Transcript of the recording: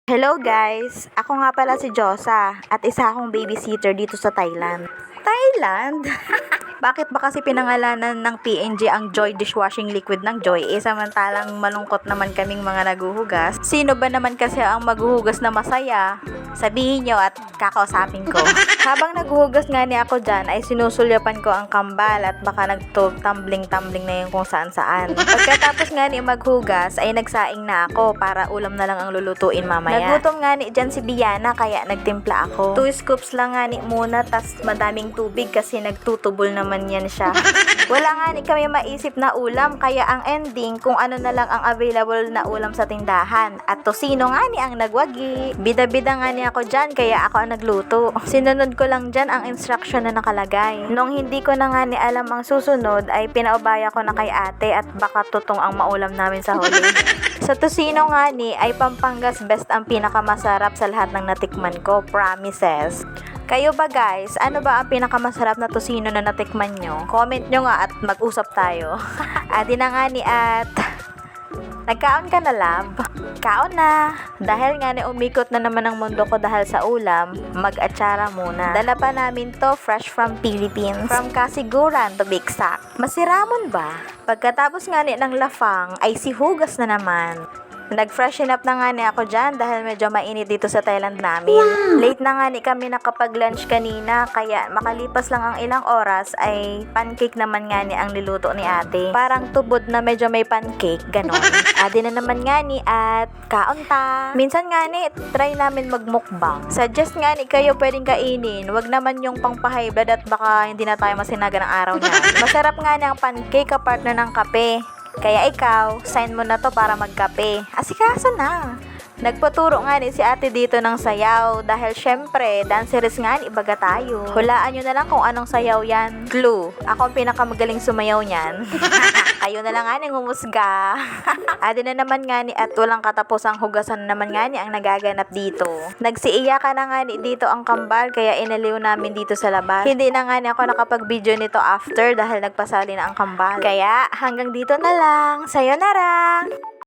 Hello guys! Ako nga pala si Josa at isa akong babysitter dito sa Thailand. Thailand? Bakit ba kasi pinangalanan ng PNG ang Joy dishwashing liquid ng Joy? Samantalang malungkot naman kaming mga naguhugas. Sino ba naman kasi ang maghuhugas na masaya? Sabihin nyo at kakausapin ko. Habang naghuhugas nga ni ako dyan, ay sinusulyapan ko ang kambal at baka nagtumbling-tumbling na yung kung saan-saan. Pagkatapos nga ni maghugas, ay nagsaing na ako para ulam na lang ang lulutuin mamaya. Nagutom nga ni dyan si Biana kaya nagtimpla ako. 2 scoops lang nga ni muna, tas madaming tubig kasi nagtutubol naman yan siya. Wala nga ni kami maisip na ulam kaya ang ending kung ano na lang ang available na ulam sa tindahan. At tosino nga ni ang nagwagi. Bida-bida nga ni ako dyan kaya ako ang nagluto. Sinunod ko lang dyan ang instruction na nakalagay. Nung hindi ko na nga ni alam ang susunod ay pinaubaya ko na kay ate at baka tutong ang maulam namin sa huli. Sa tosino nga ni ay Pampangas best ang pinakamasarap sa lahat ng natikman ko. Promises. Kayo ba guys, ano ba ang pinakamasarap na tosino na natikman nyo? Comment nyo nga at mag-usap tayo. Adi na nga ni at nagkaon ka na love? Kaon na. Dahil nga ni umikot na naman ang mundo ko dahil sa ulam, mag-atsara muna. Dala pa namin to fresh from Philippines. From Kasiguran to be exact. Masiramon ba? Pagkatapos nga ni ng lafang ay sihugas na naman. Nag-freshen up na nga ni ako dyan dahil medyo mainit dito sa Thailand namin. Wow. Late na nga ni kami nakapag-lunch kanina kaya makalipas lang ang ilang oras ay pancake naman nga ni ang niluto ni ate. Parang tubod na medyo may pancake, ganon. Adi na naman nga ni at kaon ta. Minsan nga ni try namin magmukbang. Suggest nga ni kayo pwedeng kainin. Wag naman yung pang-high blood at baka hindi na tayo masinaga ng araw niya. Masarap nga ni ang pancake kapartner ng kape. Kaya ikaw, sign mo na to para magkape. Asikaso na. Nagpaturo nga ni si ate dito ng sayaw dahil syempre, dancerist nga ni ibaga tayo. Hulaan nyo na lang kung anong sayaw yan. Clue, ako ang pinakamagaling sumayaw niyan. Kayo na lang nga ni ngumusga. Adi na naman nga ni at walang katapusang hugasan naman nga ni ang nagaganap dito. Nagsiiya ka na nga ni dito ang kambal kaya inaliw namin dito sa labas. Hindi na nga ni ako nakapag-video nito after dahil nagpasali na ang kambal. Kaya hanggang dito na lang. Sayonara!